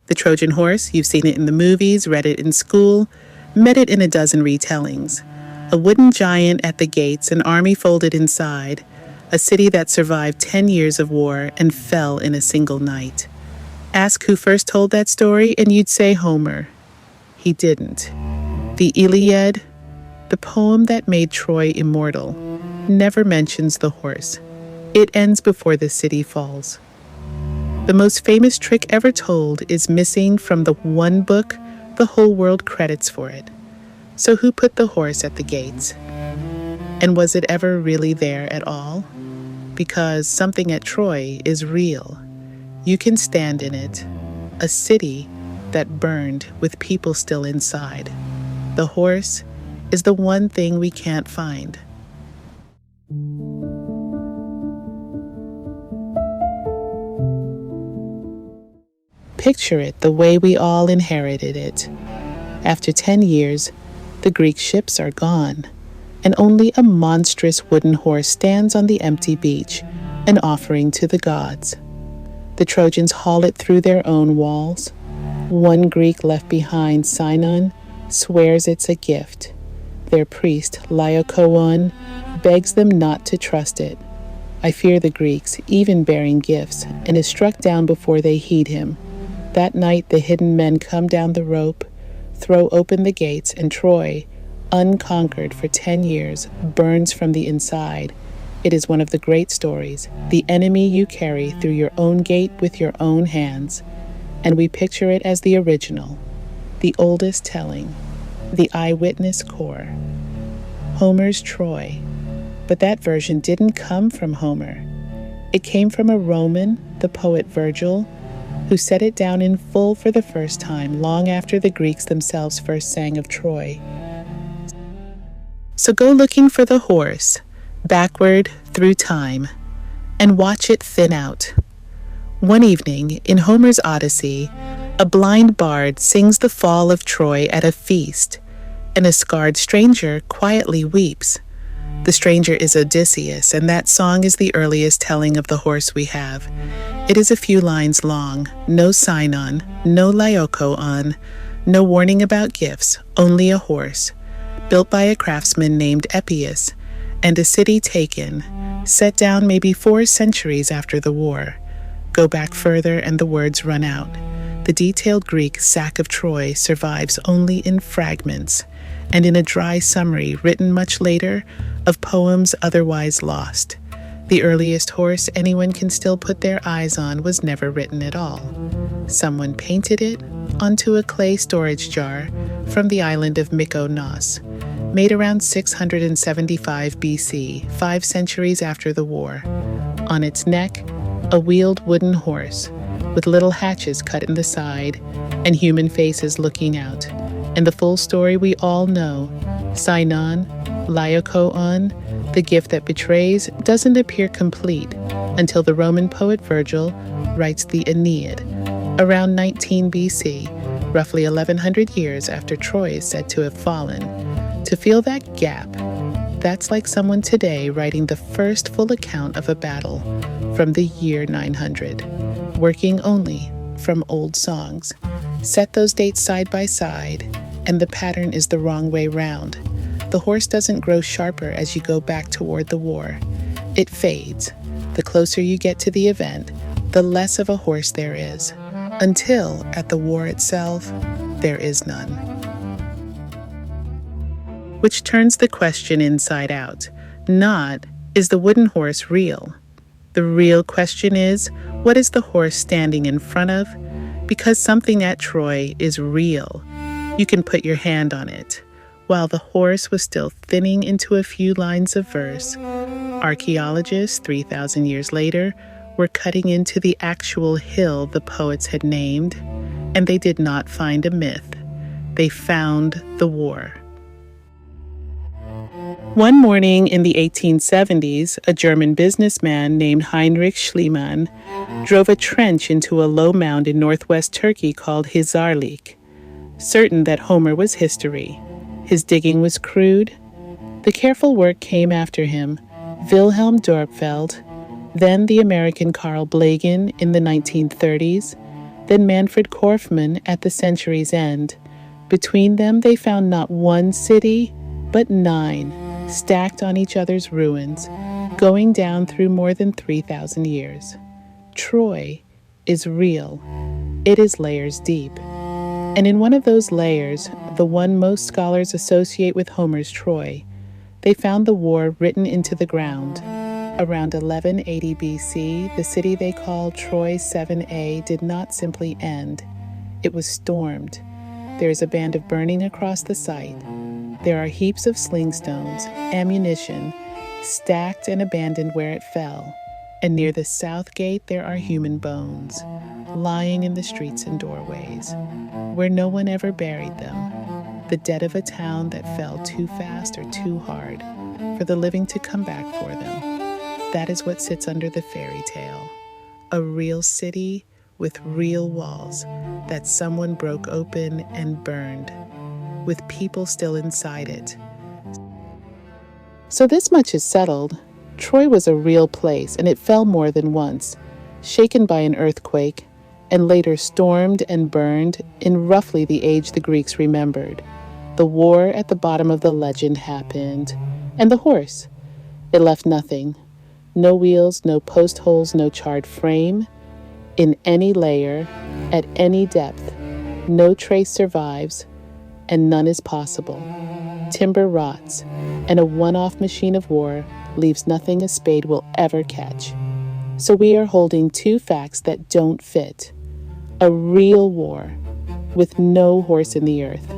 The Trojan Horse, you've seen it in the movies, read it in school, met it in a dozen retellings. A wooden giant at the gates, an army folded inside, a city that survived 10 years of war and fell in a single night. Ask who first told that story, and you'd say Homer. He didn't. The Iliad, the poem that made Troy immortal, never mentions the horse. It ends before the city falls. The most famous trick ever told is missing from the one book the whole world credits for it. So who put the horse at the gates? And was it ever really there at all? Because something at Troy is real. You can stand in it, a city that burned with people still inside. The horse is the one thing we can't find. Picture it the way we all inherited it. After 10 years, the Greek ships are gone, and only a monstrous wooden horse stands on the empty beach, an offering to the gods. The Trojans haul it through their own walls. One Greek left behind, Sinon, swears it's a gift. Their priest, Laocoön, begs them not to trust it. I fear the Greeks, even bearing gifts, and is struck down before they heed him. That night the hidden men come down the rope, throw open the gates, and Troy, unconquered for 10 years, burns from the inside. It is one of the great stories, the enemy you carry through your own gate with your own hands. And we picture it as the original, the oldest telling, the eyewitness core. Homer's Troy. But that version didn't come from Homer. It came from a Roman, the poet Virgil, who set it down in full for the first time long after the Greeks themselves first sang of Troy. So go looking for the horse, backward through time, and watch it thin out. One evening, in Homer's Odyssey, a blind bard sings the fall of Troy at a feast, and a scarred stranger quietly weeps. The stranger is Odysseus, and that song is the earliest telling of the horse we have. It is a few lines long, no Sinon, no Laocoön, no warning about gifts, only a horse, built by a craftsman named Epius, and a city taken, set down maybe 4 centuries after the war. Go back further and the words run out. The detailed Greek sack of Troy survives only in fragments, and in a dry summary written much later of poems otherwise lost. The earliest horse anyone can still put their eyes on was never written at all. Someone painted it onto a clay storage jar from the island of Mykonos, made around 675 BC, 5 centuries after the war. On its neck, a wheeled wooden horse, with little hatches cut in the side and human faces looking out. And the full story we all know, Sinon, Laocoön, the gift that betrays, doesn't appear complete until the Roman poet Virgil writes the Aeneid, around 19 BC, roughly 1100 years after Troy is said to have fallen. To feel that gap, that's like someone today writing the first full account of a battle from the year 900, working only from old songs. Set those dates side by side, and the pattern is the wrong way round. The horse doesn't grow sharper as you go back toward the war. It fades. The closer you get to the event, the less of a horse there is, until, at the war itself, there is none. Which turns the question inside out. Not, is the wooden horse real? The real question is, what is the horse standing in front of? Because something at Troy is real. You can put your hand on it. While the horse was still thinning into a few lines of verse, archaeologists, 3,000 years later, were cutting into the actual hill the poets had named, and they did not find a myth. They found the war. One morning in the 1870s, a German businessman named Heinrich Schliemann drove a trench into a low mound in northwest Turkey called Hisarlik, certain that Homer was history. His digging was crude. The careful work came after him, Wilhelm Dörpfeld, then the American Carl Blegen in the 1930s, then Manfred Korfmann at the century's end. Between them they found not one city, but 9, stacked on each other's ruins, going down through more than 3,000 years. Troy is real. It is layers deep. And in one of those layers, the one most scholars associate with Homer's Troy, they found the war written into the ground. Around 1180 BC, the city they call Troy 7a did not simply end. It was stormed. There is a band of burning across the site. There are heaps of slingstones, ammunition, stacked and abandoned where it fell. And near the south gate there are human bones, lying in the streets and doorways, where no one ever buried them, the dead of a town that fell too fast or too hard for the living to come back for them. That is what sits under the fairy tale, a real city with real walls that someone broke open and burned, with people still inside it. So this much is settled. Troy was a real place, and it fell more than once, shaken by an earthquake, and later stormed and burned in roughly the age the Greeks remembered. The war at the bottom of the legend happened, and the horse. It left nothing. No wheels, no post holes, no charred frame. In any layer, at any depth, no trace survives, and none is possible. Timber rots, and a one-off machine of war leaves nothing a spade will ever catch. So we are holding 2 facts that don't fit. A real war with no horse in the earth,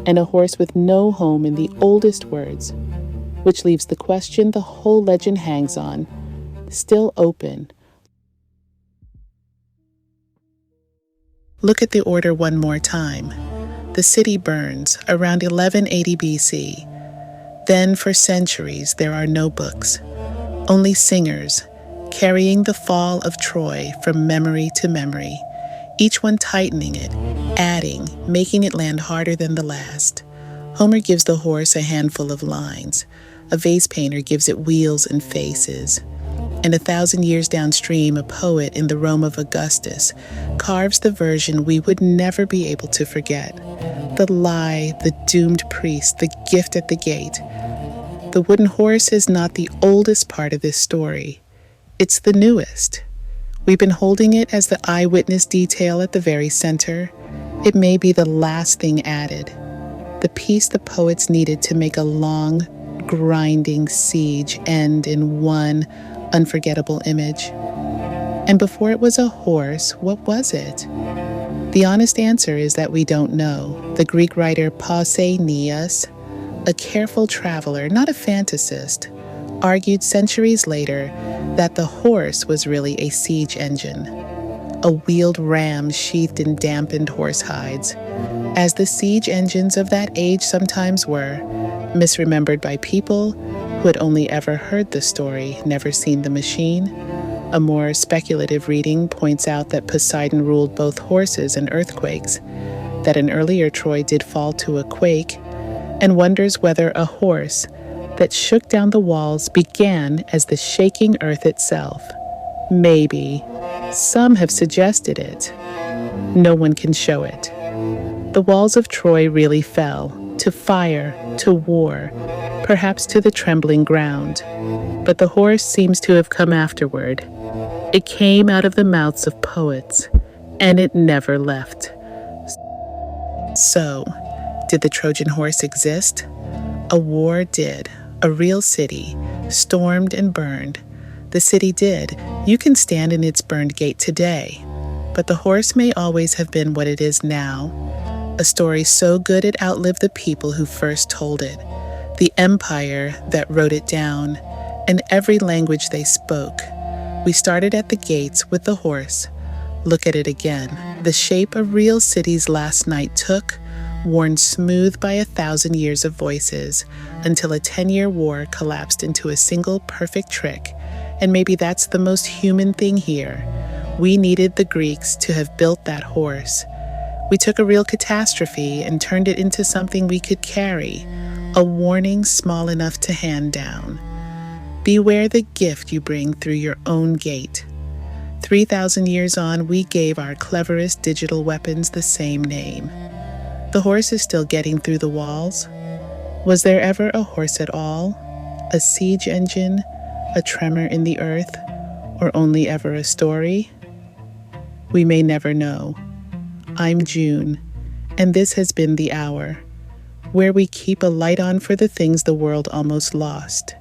and a horse with no home in the oldest words, which leaves the question the whole legend hangs on, still open. Look at the order one more time. The city burns around 1180 BC. Then for centuries there are no books, only singers, carrying the fall of Troy from memory to memory, each one tightening it, adding, making it land harder than the last. Homer gives the horse a handful of lines. A vase painter gives it wheels and faces. And 1,000 years downstream, a poet in the Rome of Augustus carves the version we would never be able to forget. The lie, the doomed priest, the gift at the gate. The wooden horse is not the oldest part of this story. It's the newest. We've been holding it as the eyewitness detail at the very center. It may be the last thing added, the piece the poets needed to make a long, grinding siege end in one unforgettable image. And before it was a horse, what was it? The honest answer is that we don't know. The Greek writer Pausanias, a careful traveler, not a fantasist, argued centuries later that the horse was really a siege engine, a wheeled ram sheathed in dampened horse hides, as the siege engines of that age sometimes were, misremembered by people who had only ever heard the story, never seen the machine. A more speculative reading points out that Poseidon ruled both horses and earthquakes, that an earlier Troy did fall to a quake, and wonders whether a horse that shook down the walls began as the shaking earth itself. Maybe. Some have suggested it. No one can show it. The walls of Troy really fell, to fire, to war, perhaps to the trembling ground. But the horse seems to have come afterward. It came out of the mouths of poets, and it never left. So, did the Trojan horse exist? A war did. A real city, stormed and burned. The city did. You can stand in its burned gate today. But the horse may always have been what it is now. A story so good it outlived the people who first told it, the empire that wrote it down, and every language they spoke. We started at the gates with the horse. Look at it again. The shape a real city's last night took, worn smooth by 1,000 years of voices, until a 10-year war collapsed into a single perfect trick. And maybe that's the most human thing here. We needed the Greeks to have built that horse. We took a real catastrophe and turned it into something we could carry, a warning small enough to hand down. Beware the gift you bring through your own gate. 3,000 years on, we gave our cleverest digital weapons the same name. The horse is still getting through the walls. Was there ever a horse at all? A siege engine? A tremor in the earth? Or only ever a story? We may never know. I'm June, and this has been The Hour, where we keep a light on for the things the world almost lost.